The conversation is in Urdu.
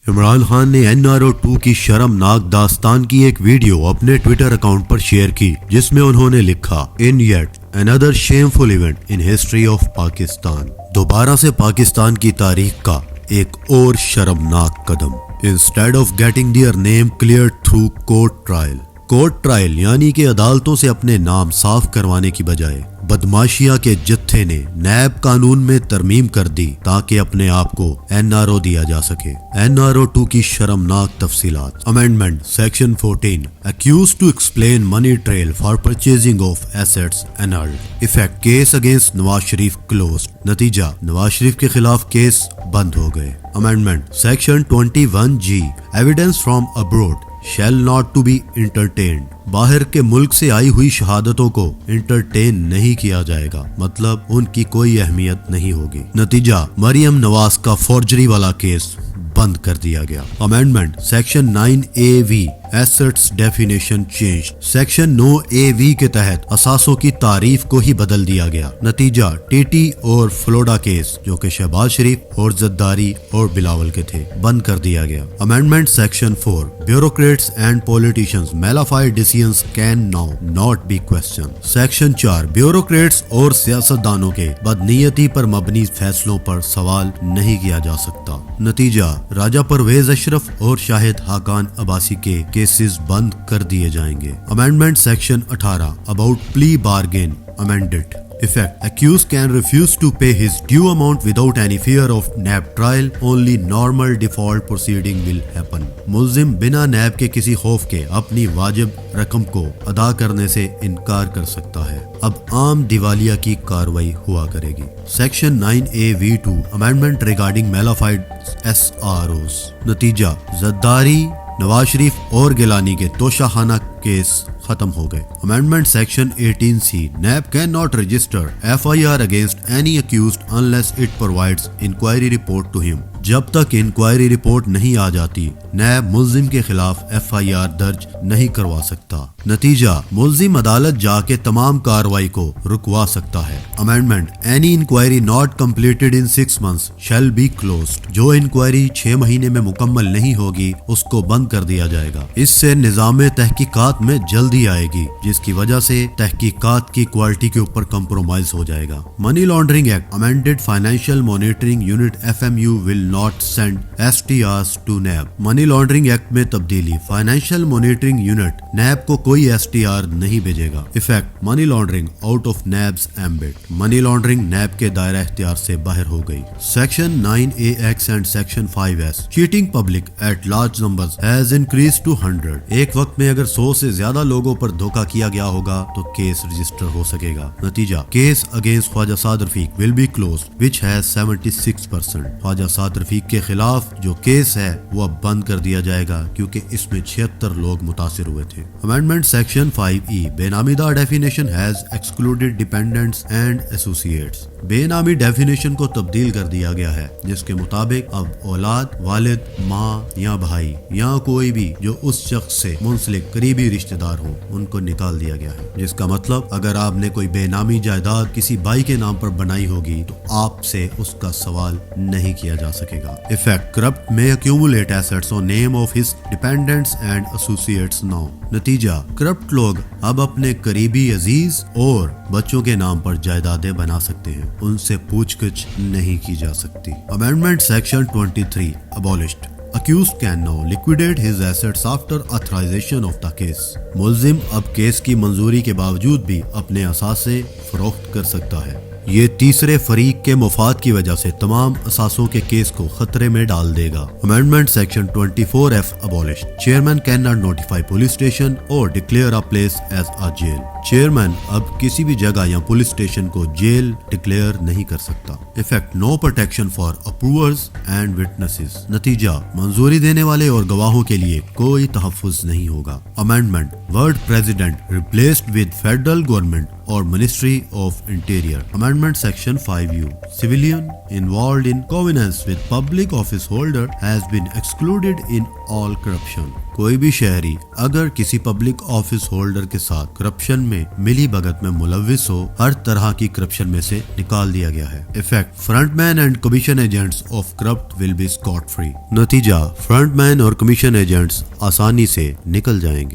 عمران خان نے NRO2 کی شرمناک داستان کی ایک ویڈیو اپنے ٹویٹر اکاؤنٹ پر شیئر کی جس میں انہوں نے لکھا ان yet another shameful event in history of Pakistan. دوبارہ سے پاکستان کی تاریخ کا ایک اور شرمناک قدم. Instead of getting their name cleared through court trial. Court trial یعنی کہ عدالتوں سے اپنے نام صاف کروانے کی بجائے بدماشیاں کے جتھے نے نیب قانون میں ترمیم کر دی تاکہ اپنے آپ کو NRO دیا جا سکے. NRO2 کی شرمناک تفصیلات. Amendment section 14 accused to explain money trail for purchasing of assets annulled. effect case against Nawaz Sharif closed. نتیجہ نواز شریف کے خلاف کیس بند ہو گئے. Amendment section 21G evidence from abroad shall not to be entertained. باہر کے ملک سے آئی ہوئی شہادتوں کو انٹرٹین نہیں کیا جائے گا، مطلب ان کی کوئی اہمیت نہیں ہوگی. نتیجہ مریم نواز کا فورجری والا کیس بند کر دیا گیا. Amendment section 9AV assets definition change. Section 9AV کے تحت اثاثوں کی تعریف کو ہی بدل دیا گیا. نتیجہ TT اور فلوڈا کیس جو کہ شہباز شریف اور زرداری اور بلاول کے تھے بند کر دیا گیا. Amendment section 4 bureaucrats and politicians malafide decisions can now not be question. Section 4 bureaucrats اور سیاستدانوں کے بدنیتی پر مبنی فیصلوں پر سوال نہیں کیا جا سکتا. نتیجہ راجہ پرویز اشرف اور شاہد حقان عباسی کے کیسز بند کر دیے جائیں گے. امینڈمنٹ سیکشن 18 اباؤٹ پلی bargain امینڈڈ. Effect accused can refuse to pay his due amount without any fear of NAB trial. Only normal default proceeding will happen. ملزم بنا نیب کے کسی خوف کے اپنی واجب رقم کو ادا کرنے سے انکار کر سکتا ہے. اب عام دیوالیہ کی کاروائی ہوا کرے گی. Section 9AV2 amendment regarding malafide SROs. نتیجہ زرداری نواز شریف اور گیلانی کے توشہ خانہ کیس ختم ہو گئے. Amendment section 18C NAB can not register FIR against any accused unless it provides inquiry report to him. جب تک انکوائری رپورٹ نہیں آ جاتی نیب ملزم کے خلاف FIR درج نہیں کروا سکتا. نتیجہ ملزم عدالت جا کے تمام کارروائی کو رکوا سکتا ہے. Amendment any inquiry not completed in 6 months shall be closed. جو انکوائری 6 مہینے میں مکمل نہیں ہوگی اس کو بند کر دیا جائے گا. اس سے نظام تحقیقات میں جلدی آئے گی جس کی وجہ سے تحقیقات کی کوالٹی کے اوپر کمپرومائز ہو جائے گا. Money laundering act amended financial monitoring unit FMU will not send STRs to NAB. Money laundering act میں تبدیلی. فائنینشیل مانیٹرنگ یونٹ نیب کو کوئی STR نہیں بھیجے گا. Effect money laundering out of NAB's ambit. Money laundering NAB کے دائرہ اختیار سے باہر ہو گئی. Section 9AX and section 5S cheating public at large numbers has increase to 100. ایک وقت میں اگر 100 سے زیادہ لوگوں پر دھوکہ کیا گیا ہوگا تو کیس رجسٹر ہو سکے گا. نتیجہ case against Khawaja Saad Rafique will be closed which has 76%. Khawaja Saad Rafique کے خلاف جو کیس ہے وہ اب بند کر دیا جائے گا کیونکہ اس میں 76 لوگ متاثر ہوئے تھے. امینڈمنٹ سیکشن 5E بے نامی the definition has excluded dependents and associates. بے نامی ڈیفینیشن کو تبدیل کر دیا گیا ہے جس کے مطابق اب اولاد، والد، ماں یا بھائی یا کوئی بھی جو اس شخص سے منسلک قریبی رشتہ دار ہوں ان کو نکال دیا گیا ہے. جس کا مطلب اگر آپ نے کوئی بے نامی جائیداد کسی بھائی کے نام پر بنائی ہوگی تو آپ سے اس کا سوال نہیں کیا جا سکے گا. Effect corrupt may accumulate assets on name of his dependents and associates now. نتیجہ کرپٹ لوگ اب اپنے قریبی عزیز اور بچوں کے نام پر جائیدادیں بنا سکتے ہیں. ان سے پوچھ گچھ نہیں کی جا سکتی. Amendment section 23 abolished. Accused can now liquidate his assets after authorization of the case. ملزم اب کیس کی منظوری کے باوجود بھی اپنے اثاثے فروخت کر سکتا ہے. یہ تیسرے فریق کے مفاد کی وجہ سے تمام اثاثوں کے کیس کو خطرے میں ڈال دے گا. Amendment section 24F abolished. Chairman cannot notify police station or declare a place as a jail. Chairman اب کسی بھی جگہ یا پولیس اسٹیشن کو جیل ڈکلیئر نہیں کر سکتا. Effect no protection for approvers and witnesses. نتیجہ منظوری دینے والے اور گواہوں کے لیے کوئی تحفظ نہیں ہوگا. Amendment word president replaced with federal government اور ministry of interior. Amendment section 5U civilian involved in connivance with public office holder has been excluded in all corruption. کوئی بھی شہری اگر کسی پبلک آفس ہولڈر کے ساتھ کرپشن میں ملی بھگت میں ملوث ہو، ہر طرح کی کرپشن میں سے نکال دیا گیا ہے. Effect: front man and commission agents of corrupt will be scot free. نتیجہ: فرنٹ مین اور کمیشن ایجنٹس آسانی سے نکل جائیں گے.